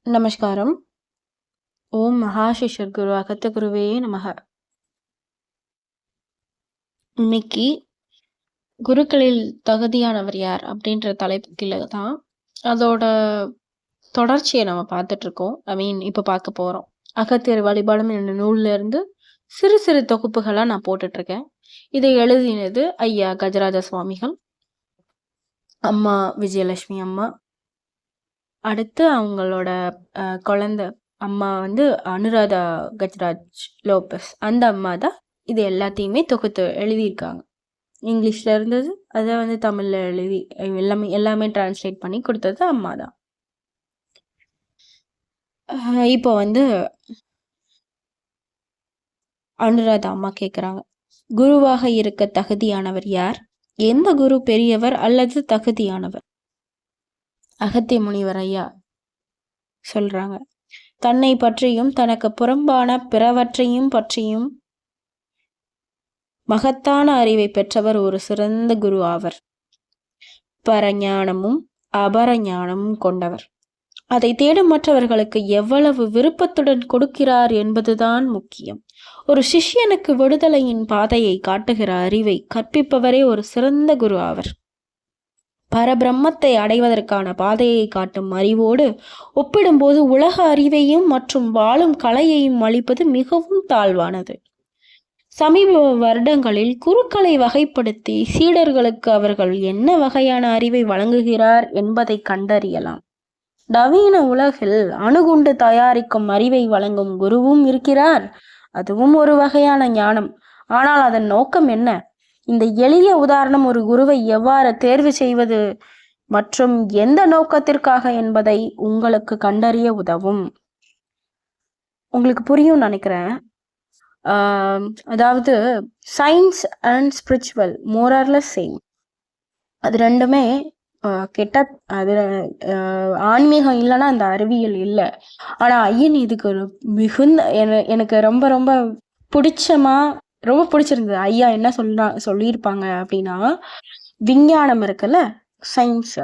நமஸ்காரம். ஓம் மகாசிஷர் குரு அகத்த குருவே நமக. இன்னைக்கு குருக்களில் தகுதியானவர் யார் அப்படின்ற தலைப்புல தான் அதோட தொடர்ச்சியை நம்ம பார்த்துட்டு இருக்கோம். இப்போ பார்க்க போறோம். அகத்தியர் வழிபாடும் என்ற நூல்ல இருந்து சிறு சிறு தொகுப்புகளா நான் போட்டுட்டு இருக்கேன். இதை எழுதினது ஐயா கஜராஜ சுவாமிகள், அம்மா விஜயலட்சுமி அம்மா, அடுத்து அவங்களோட குழந்தை அம்மா அனுராதா கஜராஜ் லோபஸ், அந்த அம்மா தான் இது எல்லாத்தையுமே தொகுத்து எழுதியிருக்காங்க. இங்கிலீஷ்ல இருந்தது அதை தமிழ்ல எழுதி எல்லாமே டிரான்ஸ்லேட் பண்ணி கொடுத்தது அம்மா தான். இப்போ அனுராதா அம்மா கேட்குறாங்க, குருவாக இருக்க தகுதியானவர் யார்? எந்த குரு பெரியவர் அல்லது தகுதியானவர்? அகத்திய முனிவர் ஐயா சொல்றாங்க, தன்னை பற்றியும் தனக்கு புறம்பான பிறவற்றையும் பற்றியும் மகத்தான அறிவை பெற்றவர் ஒரு சிறந்த குரு ஆவர். பரஞானமும் அபரஞானமும் கொண்டவர். அதை தேடும் மற்றவர்களுக்கு எவ்வளவு விருப்பத்துடன் கொடுக்கிறார் என்பதுதான் முக்கியம். ஒரு சிஷ்யனுக்கு விடுதலையின் பாதையை காட்டுகிற அறிவை கற்பிப்பவரே ஒரு சிறந்த குரு ஆவர். பரபிரம்மத்தை அடைவதற்கான பாதையை காட்டும் அறிவோடு ஒப்பிடும்போது உலக அறிவையும் மற்றும் வாழும் கலையையும் அளிப்பது மிகவும் தாழ்வானது. சமீப வருடங்களில் குருக்களை வகைப்படுத்தி சீடர்களுக்கு அவர்கள் என்ன வகையான அறிவை வழங்குகிறார் என்பதை கண்டறியலாம். நவீன உலகில் அணுகுண்டு தயாரிக்கும் அறிவை வழங்கும் குருவும் இருக்கிறார். அதுவும் ஒரு வகையான ஞானம். ஆனால் அதன் நோக்கம் என்ன? இந்த எளிய உதாரணம் ஒரு குருவை எவ்வாறு தேர்வு செய்வது மற்றும் எந்த நோக்கத்திற்காக என்பதை உங்களுக்கு கண்டறிய உதவும். உங்களுக்கு புரியும் நினைக்கிறேன். அதாவது science and spiritual more or less same. அது ரெண்டுமே அது ஆன்மீகம் இல்லைன்னா அந்த அறிவியல் இல்லை. ஆனா ஐயன் இதுக்கு ஒரு மிகுந்த எனக்கு ரொம்ப ரொம்ப ரொம்ப பிடிச்சிருந்தது. ஐயா என்ன சொல்லியிருப்பாங்க அப்படின்னா, விஞ்ஞானம் இருக்குல்ல, சயின்ஸ்,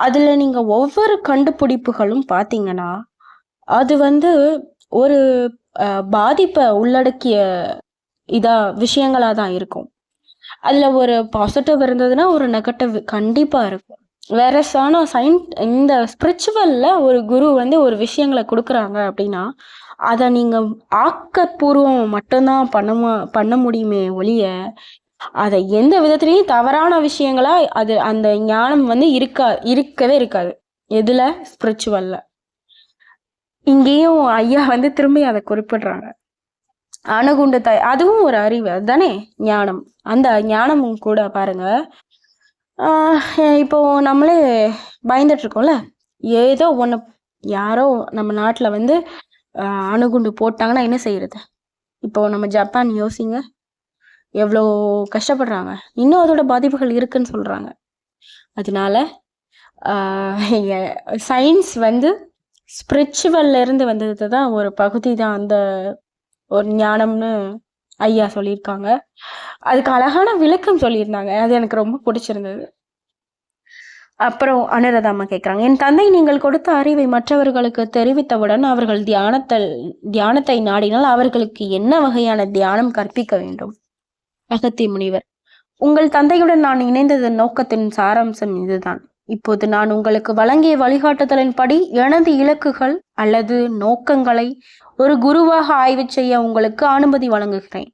அதுல நீங்க ஒவ்வொரு கண்டுபிடிப்புகளும் பார்த்தீங்கன்னா அது ஒரு பாதிப்பை உள்ளடக்கிய விஷயங்களா தான் இருக்கும். அதுல ஒரு பாசிட்டிவ் இருந்ததுன்னா ஒரு நெகட்டிவ் கண்டிப்பா இருக்கும். வேற இந்த ஸ்பிரிச்சுவல்ல ஒரு குரு ஒரு விஷயங்களை கொடுக்குறாங்க அப்படின்னா அதை நீங்க ஆக்கப்பூர்வம் மட்டும்தான் பண்ண முடியுமே ஒழிய அதை எந்த விதத்திலையும் தவறான விஷயங்களா அந்த ஞானம் இருக்கவே இருக்காது. எதுல? ஸ்பிரிச்சுவல்ல. இங்கேயும் ஐயா திரும்பி அதை குறிப்பிடுறாங்க. அணுகுண்டு அதுவும் ஒரு அறிவு, அதுதானே ஞானம். அந்த ஞானமும் கூட பாருங்க, இப்போ நம்மளே பயந்துட்டு இருக்கோம்ல, ஏதோ ஒன்று யாரோ நம்ம நாட்டில் அணுகுண்டு போட்டாங்கன்னா என்ன செய்யறது? இப்போ நம்ம ஜப்பான் யோசிங்க, எவ்வளோ கஷ்டப்படுறாங்க. இன்னும் அதோட பாதிப்புகள் இருக்குன்னு சொல்றாங்க. அதனால சயின்ஸ் ஸ்பிரிச்சுவல்ல இருந்து வந்தது தான் ஒரு பகுதி தான் அந்த ஒரு ஞானம்னு ஐயா சொல்லியிருக்காங்க. அதுக்கு அழகான விளக்கம் சொல்லியிருந்தாங்க. அது எனக்கு ரொம்ப பிடிச்சிருந்தது. அப்புறம் அனுராதாமா கேட்குறாங்க, என் தந்தை நீங்கள் கொடுத்த அறிவை மற்றவர்களுக்கு தெரிவித்தவுடன் அவர்கள் தியானத்தை நாடினால் அவர்களுக்கு என்ன வகையான தியானம் கற்பிக்க வேண்டும்? அகத்திய முனிவர், உங்கள் தந்தையுடன் நான் இணைந்ததன் நோக்கத்தின் சாராம்சம் இதுதான். இப்போது நான் உங்களுக்கு வழங்கிய வழிகாட்டுதலின்படி எனது இலக்குகள் அல்லது நோக்கங்களை ஒரு குருவாக ஆய்வு செய்ய உங்களுக்கு அனுமதி வழங்குகிறேன்.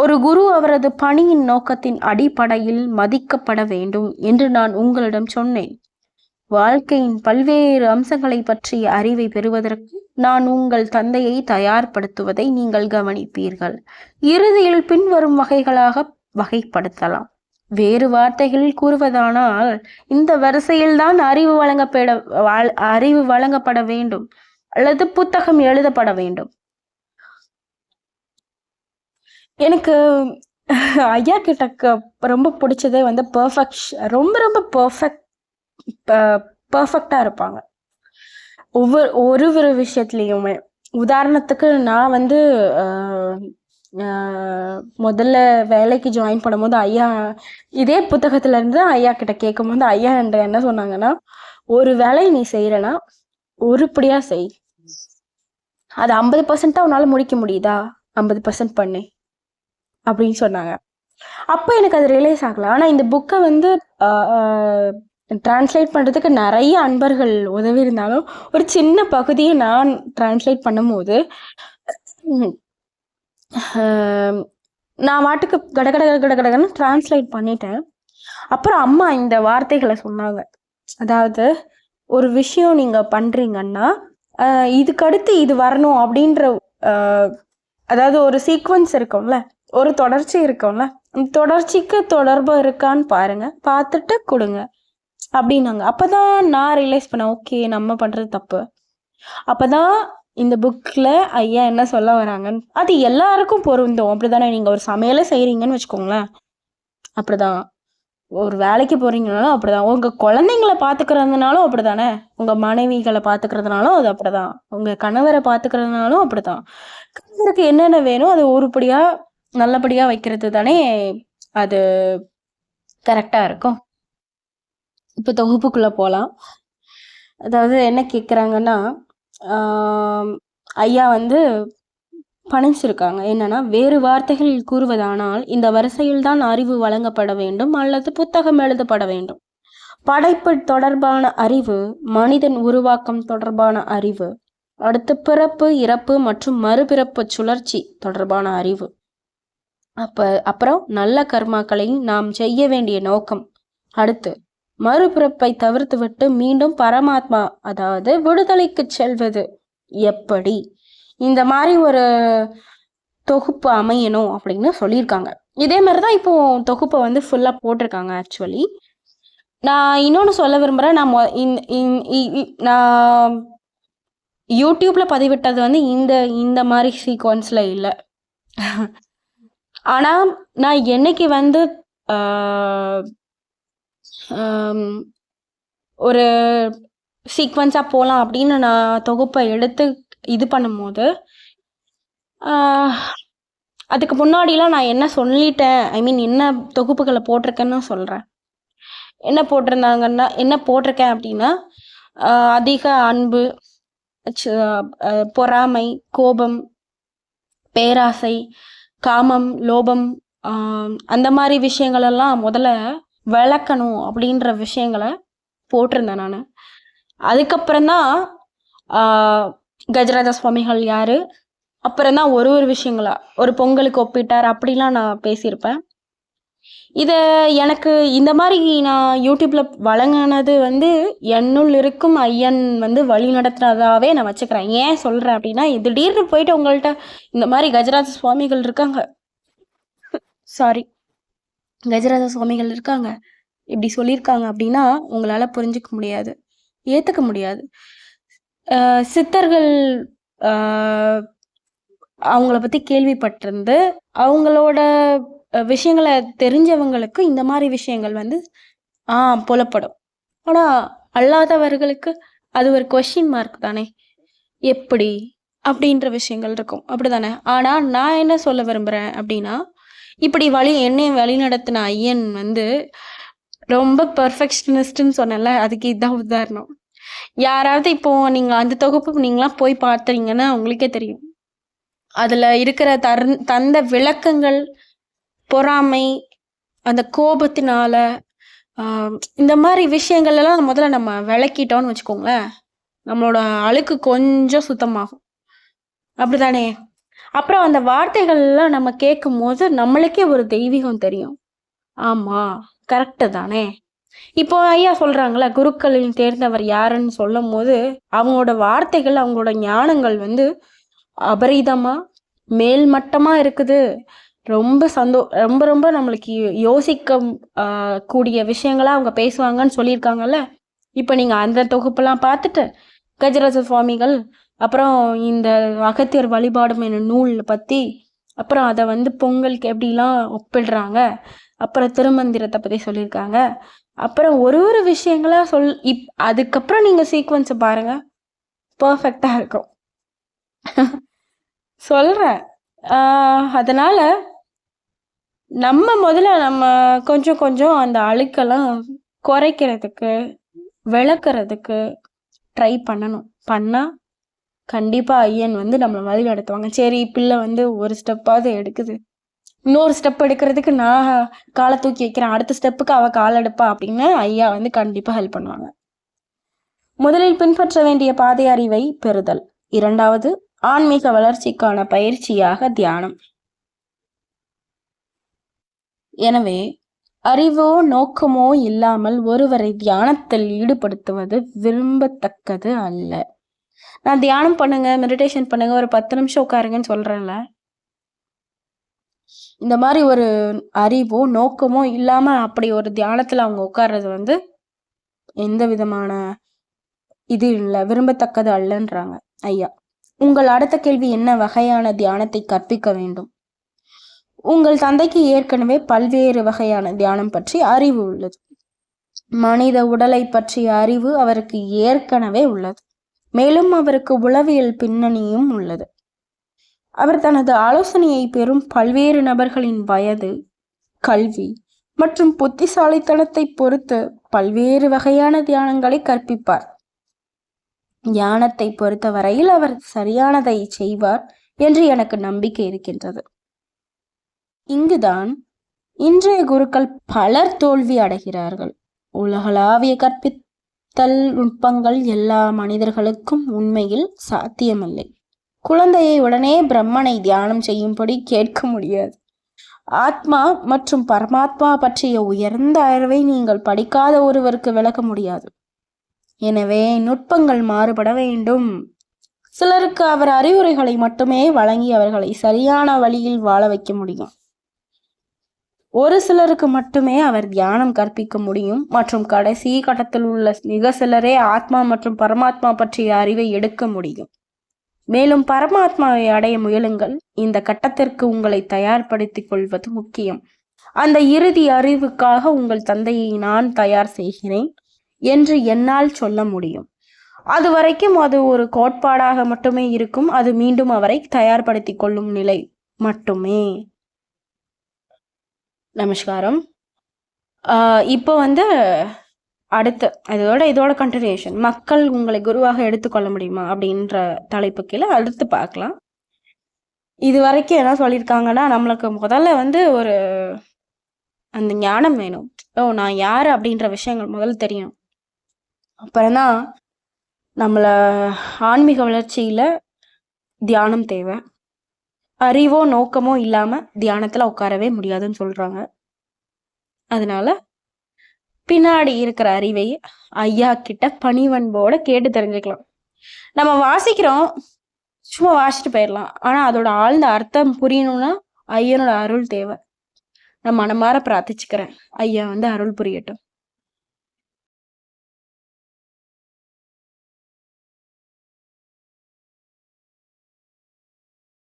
ஒரு குரு அவரது பணியின் நோக்கத்தின் அடிப்படையில் மதிக்கப்பட வேண்டும் என்று நான் உங்களிடம் சொன்னேன். வாழ்க்கையின் பல்வேறு அம்சங்களை பற்றிய அறிவை பெறுவதற்கு நான் உங்கள் தந்தையை தயார்படுத்துவதை நீங்கள் கவனிப்பீர்கள். இறுதியில் பின்வரும் வகைகளாக வகைப்படுத்தலாம். வேறு வார்த்தைகளில் கூறுவதானால் இந்த வரிசையில் தான் அறிவு வழங்கப்பட வேண்டும் அல்லது புத்தகம் எழுதப்பட வேண்டும். எனக்கு ஐயா கிட்ட ரொம்ப பிடிச்சதே ரொம்ப ரொம்ப பர்ஃபெக்டா இருப்பாங்க ஒரு விஷயத்துலயுமே. உதாரணத்துக்கு நான் முதல்ல வேலைக்கு ஜாயின் பண்ணும்போது ஐயா இதே புத்தகத்துல இருந்து ஐயா கிட்ட கேட்கும் போது ஐயா என்ன சொன்னாங்கன்னா, ஒரு வேலை நீ செய்யறனா உருப்படியா செய். அது 50% உன்னால முடிக்க முடியுதா, 50% பண்ணு அப்படின்னு சொன்னாங்க. அப்போ எனக்கு அது ரியலைஸ் ஆகல. ஆனால் இந்த புக்கை வந்து டிரான்ஸ்லேட் பண்ணுறதுக்கு நிறைய அன்பர்கள் உதவி இருந்தாலும் ஒரு சின்ன பகுதியை நான் டிரான்ஸ்லேட் பண்ணும்போது நான் வாட்டுக்கு கடகடன்னு டிரான்ஸ்லேட் பண்ணிட்டேன். அப்புறம் அம்மா இந்த வார்த்தைகளை சொன்னாங்க. அதாவது ஒரு விஷயம் நீங்கள் பண்ணுறீங்கன்னா இதுக்கடுத்து இது வரணும் அப்படின்ற அதாவது ஒரு சீக்வன்ஸ் இருக்கும்ல, ஒரு தொடர்ச்சி இருக்கும்ல, தொடர்ச்சிக்கு தொடர்பு இருக்கான்னு பாருங்க, பார்த்துட்டு கொடுங்க அப்படின்னாங்க. அப்போதான் நான் ரியலைஸ் பண்ணேன், ஓகே நம்ம பண்ணுறது தப்பு. அப்போதான் இந்த புக்கில் ஐயா என்ன சொல்ல வராங்கன்னு அது எல்லாருக்கும் பொருந்தும். அப்படிதானே? நீங்கள் ஒரு சமையலை செய்கிறீங்கன்னு வச்சுக்கோங்களேன், அப்படிதான். ஒரு வேலைக்கு போகிறீங்கனாலும் அப்படிதான். உங்கள் குழந்தைங்களை பார்த்துக்கிறதுனாலும் அப்படிதானே, உங்கள் மனைவிகளை பார்த்துக்கிறதுனாலும் அது அப்படிதான், உங்கள் கணவரை பார்த்துக்கிறதுனாலும் அப்படிதான். கணவருக்கு என்னென்ன வேணும் அது உருப்படியாக நல்லபடியாக வைக்கிறது தானே அது கரெக்டாக இருக்கும். இப்போ தொகுப்புக்குள்ளே போகலாம். அதாவது என்ன கேட்குறாங்கன்னா, ஐயா வந்து பணிச்சிருக்காங்க என்னன்னா, வேறு வார்த்தைகளில் கூறுவதானால் இந்த வரிசையில் தான் அறிவு வழங்கப்பட வேண்டும் அல்லது புத்தகம் எழுதப்பட வேண்டும். படைப்பு தொடர்பான அறிவு, மனிதன் உருவாக்கம் தொடர்பான அறிவு, அடுத்து பிறப்பு இறப்பு மற்றும் மறுபிறப்பு சுழற்சி தொடர்பான அறிவு, அப்புறம் நல்ல கர்மாக்களை நாம் செய்ய வேண்டிய நோக்கம், அடுத்து மறுபிறப்பை தவிர்த்து விட்டு மீண்டும் பரமாத்மா அதாவது விடுதலைக்கு செல்வது எப்படி, இந்த மாதிரி ஒரு தொகுப்பு அமையணும் அப்படின்னு சொல்லியிருக்காங்க. இதே மாதிரி தான் இப்போ தொகுப்பை வந்து ஃபுல்லாக போட்டிருக்காங்க. ஆக்சுவலி நான் இன்னொன்று சொல்ல விரும்புகிறேன். நான் யூடியூப்பில் பதிவிட்டது வந்து இந்த மாதிரி சீக்வன்ஸில் இல்லை. ஆனால் நான் என்னைக்கு வந்து ஒரு சீக்வன்ஸாக போகலாம் அப்படின்னு நான் தொகுப்பை எடுத்து இது பண்ணும்போது அதுக்கு முன்னாடிலாம் நான் என்ன சொல்லிட்டேன், ஐ மீன் என்ன தொகுப்புகளை போட்டிருக்கேன்னு சொல்கிறேன். என்ன போட்டிருக்கேன் அப்படின்னா, அதிக அன்பு, பொறாமை, கோபம், பேராசை, காமம், லோபம், அந்த மாதிரி விஷயங்களெல்லாம் முதல்ல விளக்கணும் அப்படின்ற விஷயங்களை போட்டிருந்தேன் நான். அதுக்கப்புறம்தான் கஜராஜ சுவாமிகள் யார், அப்புறம்தான் ஒரு விஷயங்களா ஒரு பொங்கலுக்கு ஒப்பிட்டார் அப்படிலாம் நான் பேசியிருப்பேன். இதை எனக்கு இந்த மாதிரி நான் யூடியூப்பில் வழங்கினது வந்து என்னுள் இருக்கும் ஐயன் வந்து வழி நடத்துனதாகவே நான் வச்சுக்கிறேன். ஏன் சொல்கிறேன் அப்படின்னா, திடீர்னு போயிட்டு உங்கள்கிட்ட இந்த மாதிரி கஜராஜ சுவாமிகள் இருக்காங்க, கஜராஜ சுவாமிகள் இருக்காங்க இப்படி சொல்லியிருக்காங்க அப்படின்னா உங்களால் புரிஞ்சிக்க முடியாது, ஏற்றுக்க முடியாது. சித்தர்கள் அவங்கள பற்றி கேள்விப்பட்டிருந்து அவங்களோட விஷயங்களை தெரிஞ்சவங்களுக்கு இந்த மாதிரி விஷயங்கள் வந்து புலப்படும். ஆனால் அல்லாதவர்களுக்கு அது ஒரு கொஸ்டின் மார்க் தானே, எப்படி அப்படின்ற விஷயங்கள் இருக்கும், அப்படிதானே? ஆனால் நான் என்ன சொல்ல விரும்புகிறேன் அப்படின்னா, இப்படி என்னை வழி நடத்தின ஐயன் வந்து ரொம்ப பர்ஃபெக்ஷனிஸ்ட்னு சொன்னல, அதுக்கு இதுதான் உதாரணம். யாராவது இப்போ நீங்கள் அந்த தொகுப்பு நீங்களாம் போய் பார்த்தீங்கன்னா உங்களுக்கே தெரியும், அதில் இருக்கிற தந்த விளக்கங்கள், பொறாமை, அந்த கோபத்தினால இந்த மாதிரி விஷயங்கள் எல்லாம் முதல்ல நம்ம விளக்கிட்டோம்னு வச்சுக்கோங்களேன், நம்மளோட அழுக்கு கொஞ்சம் சுத்தமாகும், அப்படிதானே? அப்புறம் அந்த வார்த்தைகள்லாம் நம்ம கேட்கும் போது நம்மளுக்கே ஒரு தெய்வீகம் தெரியும். ஆமாம், கரெக்டு தானே. இப்போ ஐயா சொல்கிறாங்களே, குருக்களில் தேர்ந்தவர் யாருன்னு சொல்லும் போது அவங்களோட வார்த்தைகள், அவங்களோட ஞானங்கள் வந்து அபரிதமாக மேல்மட்டமாக இருக்குது. ரொம்ப ரொம்ப ரொம்ப நம்மளுக்கு யோசிக்க கூடிய விஷயங்களாக அவங்க பேசுவாங்கன்னு சொல்லியிருக்காங்கல்ல. இப்போ நீங்கள் அந்த தொகுப்பெல்லாம் பார்த்துட்டு கஜராஜ சுவாமிகள், அப்புறம் இந்த அகத்தியர் வழிபாடும் என்னும் நூல் பற்றி, அப்புறம் அதை வந்து பொங்கலுக்கு எப்படிலாம் ஒப்பிடுறாங்க, அப்புறம் திருமந்திரத்தை பற்றி சொல்லியிருக்காங்க, அப்புறம் ஒரு விஷயங்களாக அதுக்கப்புறம் நீங்கள் சீக்வன்ஸை பாருங்கள், பர்ஃபெக்டாக இருக்கும். சொல்கிறேன். அதனால் நம்ம முதல்ல நம்ம கொஞ்சம் கொஞ்சம் அந்த அழுக்கெல்லாம் குறைக்கிறதுக்கு, விளக்குறதுக்கு ட்ரை பண்ணணும். பண்ணா கண்டிப்பா ஐயன் வந்து நம்மளை வழி நடத்துவாங்க. சரி, பிள்ளை வந்து ஒரு ஸ்டெப்பாவது எடுக்குது, இன்னொரு ஸ்டெப் எடுக்கிறதுக்கு நான் காலை தூக்கி வைக்கிறேன், அடுத்த ஸ்டெப்புக்கு அவ கால் எடுப்பா அப்படின்னு ஐயா வந்து கண்டிப்பா ஹெல்ப் பண்ணுவாங்க. முதலில் பின்பற்ற வேண்டிய பாதை அறிவை பெறுதல். இரண்டாவது, ஆன்மீக வளர்ச்சிக்கான பயிற்சியாக தியானம். எனவே அறிவோ நோக்கமோ இல்லாமல் ஒருவரை தியானத்தில் ஈடுபடுத்துவது விரும்பத்தக்கது அல்ல. நான் தியானம் பண்ணுங்க, மெடிடேஷன் பண்ணுங்க, ஒரு 10 நிமிஷம் உட்காருங்கன்னு சொல்றேன்ல, இந்த மாதிரி ஒரு அறிவோ நோக்கமோ இல்லாம அப்படி ஒரு தியானத்துல அவங்க உட்கார்றது வந்து எந்த விதமான இது இல்லை, விரும்பத்தக்கது அல்லன்றாங்க ஐயா. உங்கள் அடுத்த கேள்வி என்ன வகையான தியானத்தை கற்பிக்க வேண்டும்? உங்கள் தந்தைக்கு ஏற்கனவே பல்வேறு வகையான தியானம் பற்றி அறிவு உள்ளது. மனித உடலை பற்றிய அறிவு அவருக்கு ஏற்கனவே உள்ளது. மேலும் அவருக்கு உளவியல் பின்னணியும் உள்ளது. அவர் தனது ஆலோசனையை பெறும் பல்வேறு நபர்களின் வயது, கல்வி மற்றும் புத்திசாலித்தனத்தை பொறுத்து பல்வேறு வகையான தியானங்களை கற்பிப்பார். தியானத்தை பொறுத்தவரையில் அவர் சரியானதை செய்வார் என்று எனக்கு நம்பிக்கை இருக்கின்றது. இங்குதான் இன்றைய குருக்கள் பலர் தோல்வி அடைகிறார்கள். உலகளாவிய கற்பித்தல் நுட்பங்கள் எல்லா மனிதர்களுக்கும் உண்மையில் சாத்தியமில்லை. குழந்தையை உடனே பிரம்மனை தியானம் செய்யும்படி கேட்க முடியாது. ஆத்மா மற்றும் பரமாத்மா பற்றிய உயர்ந்த அறிவை நீங்கள் படிக்காத ஒருவருக்கு விளக்க முடியாது. எனவே நுட்பங்கள் மாறுபட வேண்டும். சிலருக்கு அவர் அறிவுரைகளை மட்டுமே வழங்கி அவர்களை சரியான வழியில் வாழ வைக்க முடியும். ஒரு சிலருக்கு மட்டுமே அவர் தியானம் கற்பிக்க முடியும் மற்றும் கடைசி கட்டத்தில் உள்ள மிக சிலரே ஆத்மா மற்றும் பரமாத்மா பற்றிய அறிவை எடுக்க முடியும். மேலும் பரமாத்மாவை அடைய முயலுங்கள். இந்த கட்டத்திற்கு உங்களை தயார்படுத்திக் கொள்வது முக்கியம். அந்த இறுதி அறிவுக்காக உங்கள் தந்தையை நான் தயார் செய்கிறேன் என்று என்னால் சொல்ல முடியும். அது வரைக்கும் அது ஒரு கோட்பாடாக மட்டுமே இருக்கும். அது மீண்டும் அவரை தயார்படுத்திக் கொள்ளும் நிலை மட்டுமே. நமஸ்காரம். இப்போ வந்து அடுத்து இதோட கண்டினியூஷன், மக்கள் உங்களை குருவாக எடுத்துக்கொள்ள முடியுமா அப்படின்ற தலைப்பு கீழே அடுத்து பார்க்கலாம். இது வரைக்கும் என்ன சொல்லியிருக்காங்கன்னா, நம்மளுக்கு முதல்ல வந்து ஒரு அந்த ஞானம் வேணும். நான் யார் அப்படின்ற விஷயங்கள் முதல்ல தெரியணும். அப்புறம்தான் நம்மள ஆன்மீக வளர்ச்சியில தியானம் தேவை. அறிவோ நோக்கமோ இல்லாம தியானத்துல உட்காரவே முடியாதுன்னு சொல்றாங்க. அதனால பின்னாடி இருக்கிற அறிவை ஐயா கிட்ட பணிவன்போட கேட்டு தெரிஞ்சுக்கலாம். நம்ம வாசிக்கிறோம், சும்மா வாசிட்டு போயிடலாம். ஆனா அதோட ஆழ்ந்த அர்த்தம் புரியணும்னா ஐயனோட அருள் தேவை. நான் மனமாற பிரார்த்திச்சுக்கிறேன், ஐயா வந்து அருள் புரியட்டும்.